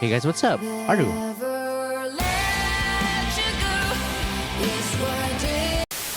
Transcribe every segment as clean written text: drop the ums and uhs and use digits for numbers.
Hey guys, what's up? Aru.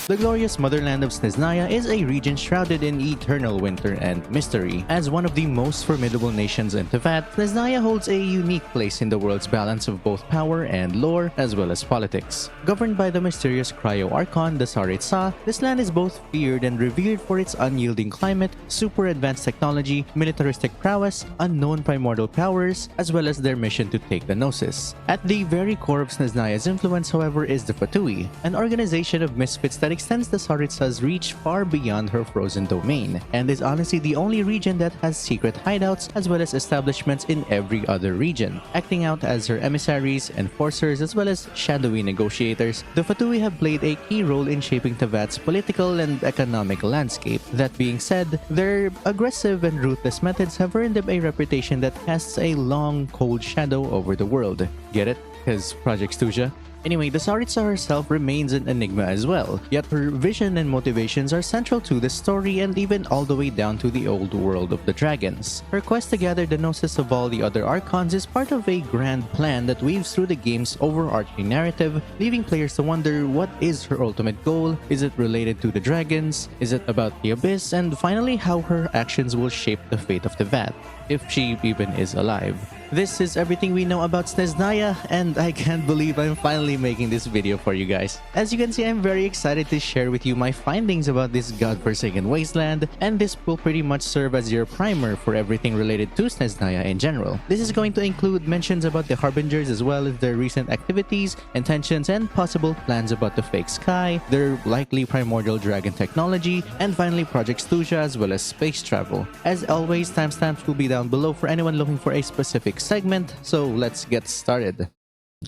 The glorious motherland of Snezhnaya is a region shrouded in eternal winter and mystery. As one of the most formidable nations in Teyvat, Snezhnaya holds a unique place in the world's balance of both power and lore, as well as politics. Governed by the mysterious Cryo Archon, the Tsaritsa, this land is both feared and revered for its unyielding climate, super advanced technology, militaristic prowess, unknown primordial powers, as well as their mission to take the Gnosis. At the very core of Snezhnaya's influence, however, is the Fatui, an organization of misfits that extends the Tsaritsa's reach far beyond her frozen domain, and is honestly the only region that has secret hideouts as well as establishments in every other region. Acting out as her emissaries, enforcers, as well as shadowy negotiators, the Fatui have played a key role in shaping Teyvat's political and economic landscape. That being said, their aggressive and ruthless methods have earned them a reputation that casts a long, cold shadow over the world. Get it? Because Project Stuzha? Anyway, the Tsaritsa herself remains an enigma as well, yet her vision and motivations are central to the story and even all the way down to the old world of the dragons. Her quest to gather the Gnosis of all the other Archons is part of a grand plan that weaves through the game's overarching narrative, leaving players to wonder what is her ultimate goal, is it related to the dragons, is it about the Abyss, and finally how her actions will shape the fate of Teyvat, if she even is alive. This is everything we know about Snezhnaya, and I can't believe I'm finally making this video for you guys. As you can see, I'm very excited to share with you my findings about this godforsaken wasteland, and this will pretty much serve as your primer for everything related to Snezhnaya in general. This is going to include mentions about the Harbingers as well as their recent activities, intentions, and possible plans about the fake sky, their likely primordial dragon technology, and finally Project Stuzha as well as space travel. As always, timestamps will be down below for anyone looking for a specific segment, so let's get started.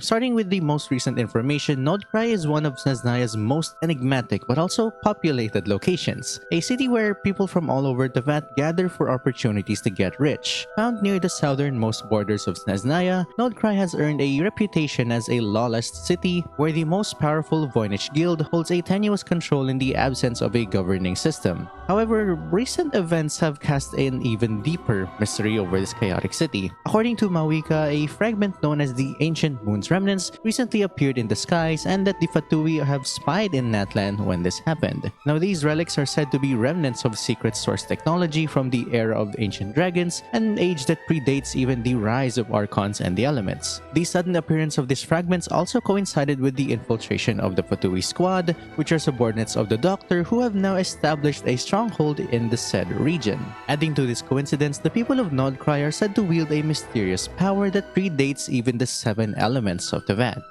Starting with the most recent information, Nod-Krai is one of Snezhnaya's most enigmatic but also populated locations, a city where people from all over Teyvat gather for opportunities to get rich. Found near the southernmost borders of Snezhnaya, Nod-Krai has earned a reputation as a lawless city where the most powerful Voynich guild holds a tenuous control in the absence of a governing system. However, recent events have cast an even deeper mystery over this chaotic city. According to Mawika, a fragment known as the Ancient Moon's remnants recently appeared in the skies, and that the Fatui have spied in Natlan when this happened. Now, these relics are said to be remnants of secret source technology from the era of ancient dragons, an age that predates even the rise of Archons and the elements. The sudden appearance of these fragments also coincided with the infiltration of the Fatui squad, which are subordinates of the Doctor, who have now established a stronghold in the said region. Adding to this coincidence, the people of Nod-Krai are said to wield a mysterious power that predates even the 7 elements of Teyvat.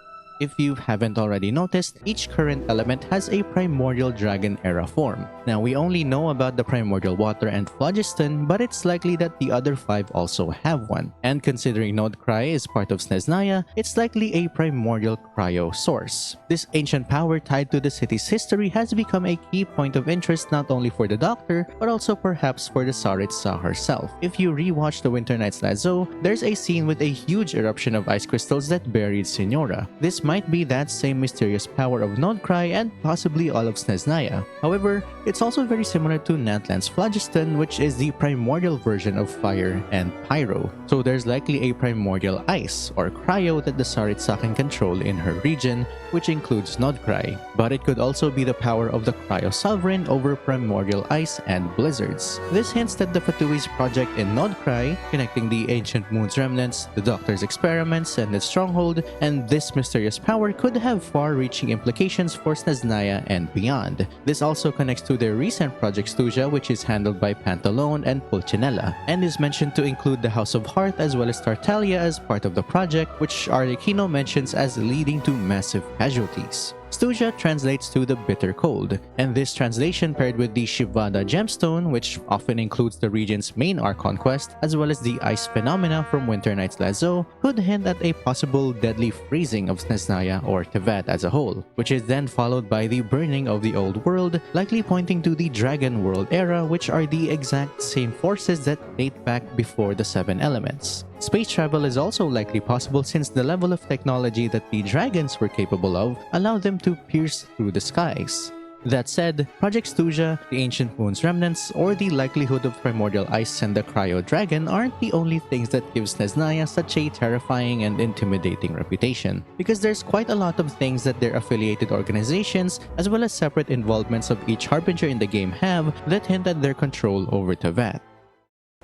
If you haven't already noticed, each current element has a primordial dragon era form. Now, we only know about the primordial water and phlogiston, but it's likely that the other 5 also have one. And considering Nod-Krai is part of Snezhnaya, it's likely a primordial cryo source. This ancient power tied to the city's history has become a key point of interest not only for the Doctor, but also perhaps for the Tsaritsa herself. If you rewatch the Winter Night's Lazo, there's a scene with a huge eruption of ice crystals that buried Signora. This might be that same mysterious power of Nod-Krai and possibly all of Snezhnaya. However, it's also very similar to Natlan's phlogiston, which is the primordial version of fire and pyro. So there's likely a primordial ice or cryo that the Tsaritsa can control in her region, which includes Nod-Krai. But it could also be the power of the cryo sovereign over primordial ice and blizzards. This hints that the Fatui's project in Nod-Krai, connecting the ancient moon's remnants, the Doctor's experiments, and its stronghold, and this mysterious power could have far-reaching implications for Snezhnaya and beyond. This also connects to their recent Project Stuzha, which is handled by Pantalone and Pulcinella, and is mentioned to include the House of Hearth as well as Tartaglia as part of the project, which Arlecchino mentions as leading to massive casualties. Stuzha translates to the bitter cold, and this translation paired with the Shivada gemstone, which often includes the region's main Archon quest, as well as the ice phenomena from Winter Night's Lazo, could hint at a possible deadly freezing of Snezhnaya or Teyvat as a whole, which is then followed by the burning of the old world, likely pointing to the Dragon World era, which are the exact same forces that date back before the 7 elements. Space travel is also likely possible since the level of technology that the dragons were capable of allowed them to pierce through the skies. That said, Project Stuzha, the Ancient Moon's remnants, or the likelihood of Primordial Ice and the Cryo Dragon aren't the only things that give Snezhnaya such a terrifying and intimidating reputation, because there's quite a lot of things that their affiliated organizations, as well as separate involvements of each Harbinger in the game have that hint at their control over Teyvat.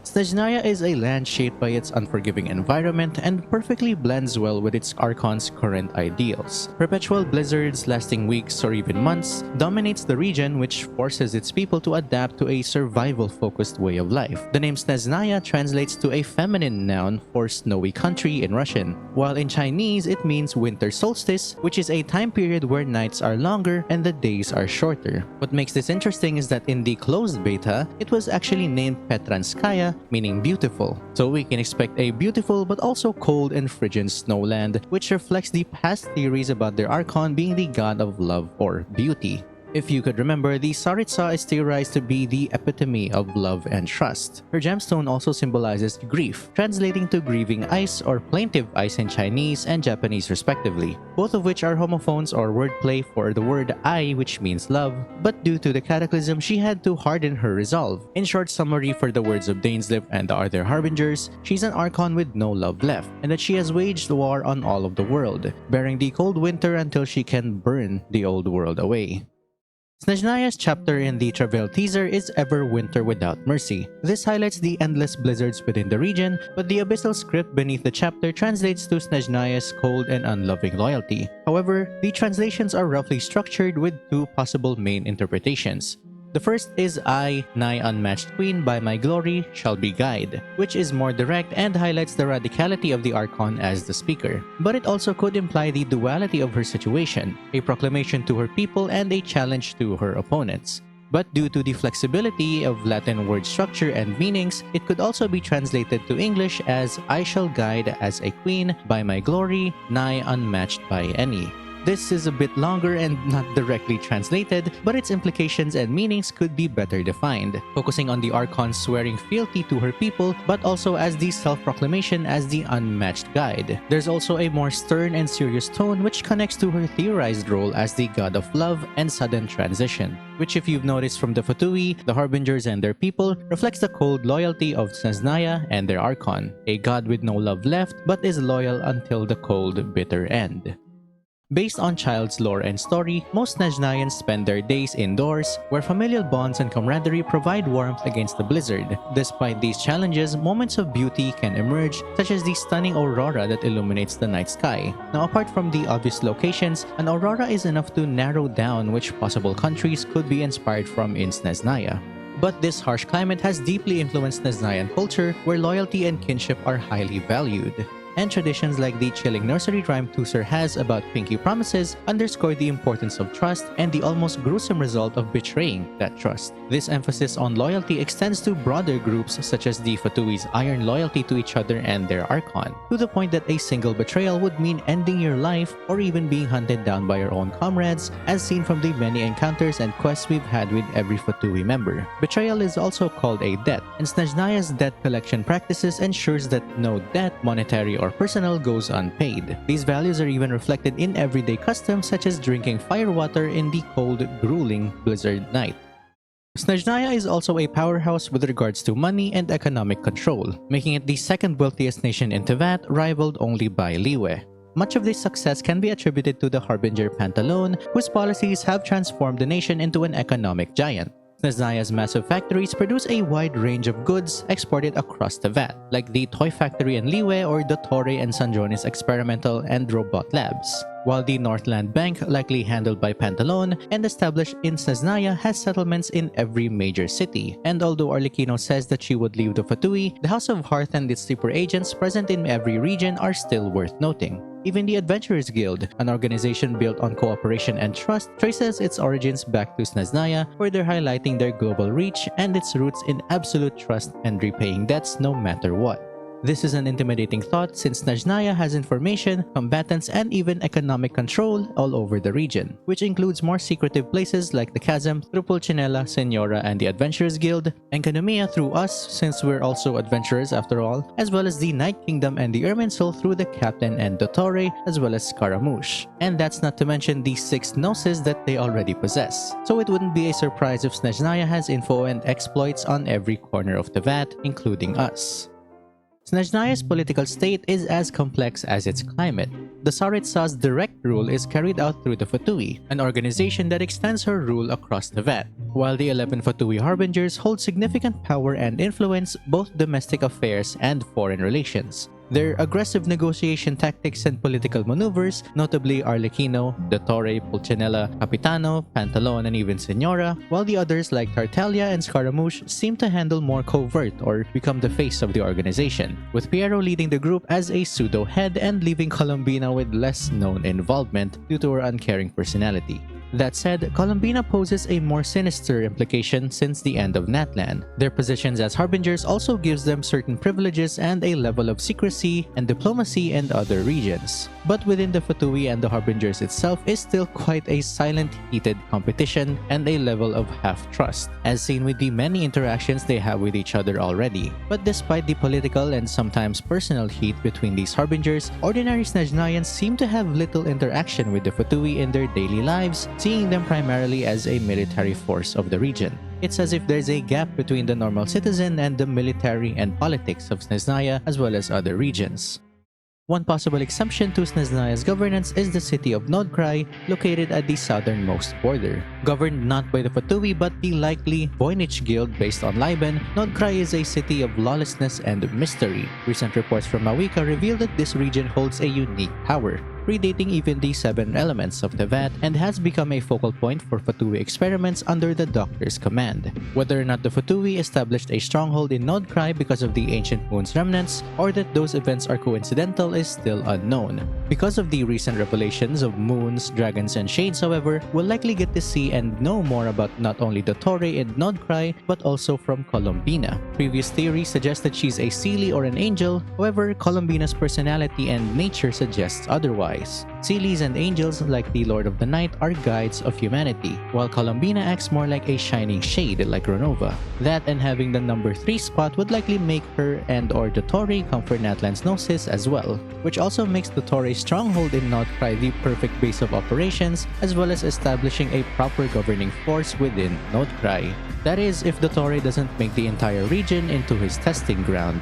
Snezhnaya is a land shaped by its unforgiving environment and perfectly blends well with its Archon's current ideals. Perpetual blizzards lasting weeks or even months dominates the region, which forces its people to adapt to a survival-focused way of life. The name Snezhnaya translates to a feminine noun for snowy country in Russian, while in Chinese it means winter solstice, which is a time period where nights are longer and the days are shorter. What makes this interesting is that in the closed beta, it was actually named Petranskaya, meaning beautiful. So we can expect a beautiful but also cold and frigid snowland, which reflects the past theories about their Archon being the god of love or beauty. If you could remember, the Tsaritsa is theorized to be the epitome of love and trust. Her gemstone also symbolizes grief, translating to grieving ice or plaintive ice in Chinese and Japanese respectively, both of which are homophones or wordplay for the word I, which means love, but due to the cataclysm she had to harden her resolve. In short summary, for the words of Dainsleif and the other Harbingers, she's an Archon with no love left, and that she has waged war on all of the world, bearing the cold winter until she can burn the old world away. Snezhnaya's chapter in the Travail teaser is Ever Winter Without Mercy. This highlights the endless blizzards within the region, but the abyssal script beneath the chapter translates to Snezhnaya's cold and unloving loyalty. However, the translations are roughly structured with two possible main interpretations. The first is I, nigh unmatched queen, by my glory shall be guide, which is more direct and highlights the radicality of the Archon as the speaker. But it also could imply the duality of her situation, a proclamation to her people and a challenge to her opponents. But due to the flexibility of Latin word structure and meanings, it could also be translated to English as I shall guide as a queen, by my glory, nigh unmatched by any. This is a bit longer and not directly translated, but its implications and meanings could be better defined, focusing on the Archon swearing fealty to her people, but also as the self-proclamation as the unmatched guide. There's also a more stern and serious tone which connects to her theorized role as the god of love and sudden transition, which, if you've noticed from the Fatui, the Harbingers and their people, reflects the cold loyalty of Snezhnaya and their Archon, a god with no love left but is loyal until the cold, bitter end. Based on child's lore and story, most Snezhnayans spend their days indoors, where familial bonds and camaraderie provide warmth against the blizzard. Despite these challenges, moments of beauty can emerge, such as the stunning aurora that illuminates the night sky. Now, apart from the obvious locations, an aurora is enough to narrow down which possible countries could be inspired from in Snezhnaya. But this harsh climate has deeply influenced Snezhnayan culture, where loyalty and kinship are highly valued. And traditions like the chilling nursery rhyme Tusser has about pinky promises underscore the importance of trust and the almost gruesome result of betraying that trust. This emphasis on loyalty extends to broader groups such as the Fatui's iron loyalty to each other and their Archon, to the point that a single betrayal would mean ending your life or even being hunted down by your own comrades, as seen from the many encounters and quests we've had with every Fatui member. Betrayal is also called a debt, and Snezhnaya's debt collection practices ensures that no debt, monetary or personal, goes unpaid. These values are even reflected in everyday customs such as drinking firewater in the cold, grueling blizzard night. Snezhnaya is also a powerhouse with regards to money and economic control, making it the second wealthiest nation in Teyvat, rivaled only by Liyue. Much of this success can be attributed to the Harbinger Pantalone, whose policies have transformed the nation into an economic giant. Snezhnaya's massive factories produce a wide range of goods exported across Teyvat, like the Toy Factory in Liyue or the Torre and Sanjonis Experimental and Robot Labs, while the Northland Bank, likely handled by Pantalone and established in Snezhnaya, has settlements in every major city. And although Arlecchino says that she would leave the Fatui, the House of Hearth and its sleeper agents present in every region are still worth noting. Even the Adventurers Guild, an organization built on cooperation and trust, traces its origins back to Snezhnaya, where they're highlighting their global reach and its roots in absolute trust and repaying debts no matter what. This is an intimidating thought since Snezhnaya has information, combatants, and even economic control all over the region, which includes more secretive places like the Chasm through Pulcinella, Senora, and the Adventurers Guild, Enkanomiya through us since we're also adventurers after all, as well as the Night Kingdom and the Irminsul through the Captain and Dottore, as well as Scaramouche. And that's not to mention the 6 Gnosis that they already possess. So it wouldn't be a surprise if Snezhnaya has info and exploits on every corner of the VAT, including us. Snezhnaya's political state is as complex as its climate. The Tsaritsa's direct rule is carried out through the Fatui, an organization that extends her rule across the VAT, while the 11 Fatui Harbingers hold significant power and influence both domestic affairs and foreign relations. Their aggressive negotiation tactics and political maneuvers, notably Arlecchino, Dottore, Pulcinella, Capitano, Pantalone, and even Senora, while the others like Tartaglia and Scaramouche seem to handle more covert or become the face of the organization, with Piero leading the group as a pseudo-head and leaving Columbina with less known involvement due to her uncaring personality. That said, Columbina poses a more sinister implication since the end of Natlan. Their positions as Harbingers also gives them certain privileges and a level of secrecy and diplomacy in other regions. But within the Fatui and the Harbingers itself is still quite a silent, heated competition and a level of half-trust, as seen with the many interactions they have with each other already. But despite the political and sometimes personal heat between these Harbingers, ordinary Snezhnayans seem to have little interaction with the Fatui in their daily lives, seeing them primarily as a military force of the region. It's as if there's a gap between the normal citizen and the military and politics of Snezhnaya as well as other regions. One possible exception to Snezhnaya's governance is the city of Nod-Krai, located at the southernmost border. Governed not by the Fatui but the likely Voynich Guild based on Liban, Nod-Krai is a city of lawlessness and mystery. Recent reports from Mawika reveal that this region holds a unique power, predating even the 7 elements of the VAT, and has become a focal point for Fatui experiments under the Doctor's command. Whether or not the Fatui established a stronghold in Nod-Krai because of the Ancient Moon's remnants, or that those events are coincidental is still unknown. Because of the recent revelations of moons, dragons, and shades, however, we'll likely get to see and know more about not only Dottore and Nod-Krai, but also from Columbina. Previous theories suggest that she's a Seelie or an angel, however, Columbina's personality and nature suggests otherwise. Seelies and angels, like the Lord of the Night, are guides of humanity, while Columbina acts more like a shining shade like Renova. That and having the number 3 spot would likely make her and or Dottore come for Natlan's Gnosis as well, which also makes Dottore's stronghold in Nod-Krai the perfect base of operations, as well as establishing a proper governing force within Nod-Krai. That is, if Dottore doesn't make the entire region into his testing ground.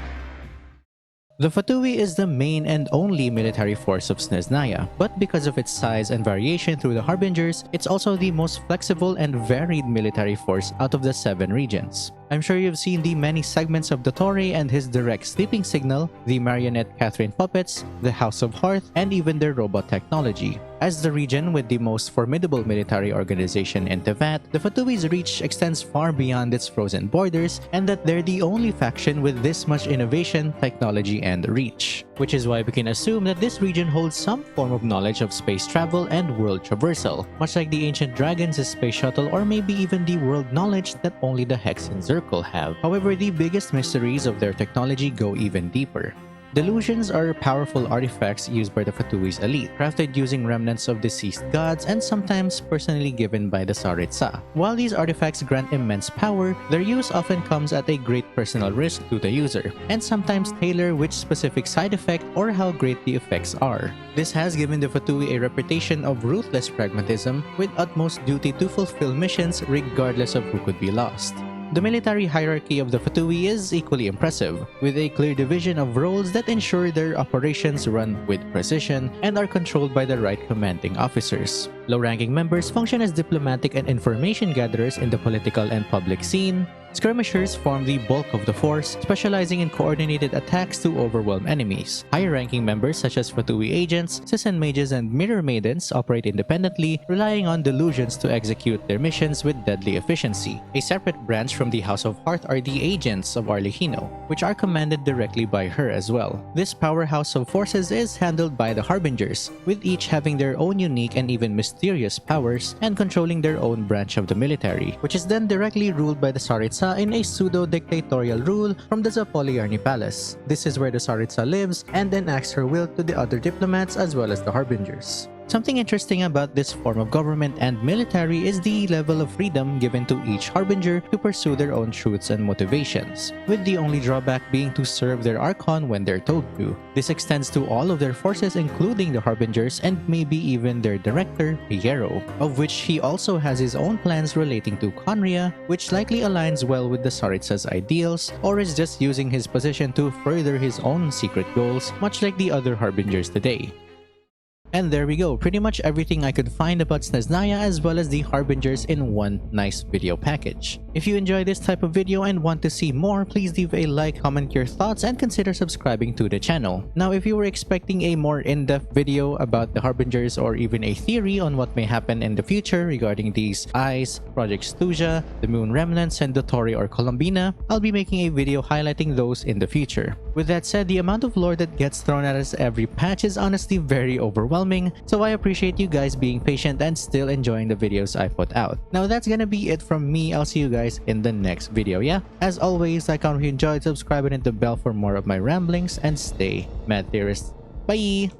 The Fatui is the main and only military force of Snezhnaya, but because of its size and variation through the Harbingers, it's also the most flexible and varied military force out of the 7 regions. I'm sure you've seen the many segments of Dottore and his direct sleeping signal, the marionette Catherine puppets, the House of Hearth, and even their robot technology. As the region with the most formidable military organization in Tevat, the Fatui's reach extends far beyond its frozen borders, and that they're the only faction with this much innovation, technology, and reach. Which is why we can assume that this region holds some form of knowledge of space travel and world traversal, much like the ancient dragons' space shuttle, or maybe even the world knowledge that only the Hex and Zircle have. However, the biggest mysteries of their technology go even deeper. Delusions are powerful artifacts used by the Fatui's elite, crafted using remnants of deceased gods and sometimes personally given by the Tsaritsa. While these artifacts grant immense power, their use often comes at a great personal risk to the user, and sometimes tailor which specific side effect or how great the effects are. This has given the Fatui a reputation of ruthless pragmatism, with utmost duty to fulfill missions regardless of who could be lost. The military hierarchy of the Fatui is equally impressive, with a clear division of roles that ensure their operations run with precision and are controlled by the right commanding officers. Low-ranking members function as diplomatic and information gatherers in the political and public scene. Skirmishers form the bulk of the force, specializing in coordinated attacks to overwhelm enemies. Higher-ranking members such as Fatui agents, Citizen mages, and mirror maidens operate independently, relying on delusions to execute their missions with deadly efficiency. A separate branch from the House of Hearth are the agents of Arlecchino, which are commanded directly by her as well. This powerhouse of forces is handled by the Harbingers, with each having their own unique and even mysterious powers and controlling their own branch of the military, which is then directly ruled by the Tsaritsa Tsaritsa in a pseudo-dictatorial rule from the Zapolyarny Palace. This is where the Tsaritsa lives and enacts her will to the other diplomats as well as the Harbingers. Something interesting about this form of government and military is the level of freedom given to each Harbinger to pursue their own truths and motivations, with the only drawback being to serve their Archon when they're told to. This extends to all of their forces including the Harbingers and maybe even their director, Piero, of which he also has his own plans relating to Conria, which likely aligns well with the Tsaritsa's ideals, or is just using his position to further his own secret goals, much like the other Harbingers today. And there we go, pretty much everything I could find about Snezhnaya as well as the Harbingers in one nice video package. If you enjoy this type of video and want to see more, please leave a like, comment your thoughts, and consider subscribing to the channel. Now, if you were expecting a more in-depth video about the Harbingers or even a theory on what may happen in the future regarding these Ice, Project Stuzha, the Moon Remnants, and Dotori or Columbina, I'll be making a video highlighting those in the future. With that said, the amount of lore that gets thrown at us every patch is honestly very overwhelming, so I appreciate you guys being patient and still enjoying the videos I put out. Now that's gonna be it from me. I'll see you guys in the next video, yeah? As always, like, comment if you enjoyed, subscribe and hit the bell for more of my ramblings, and stay mad theorists. Bye!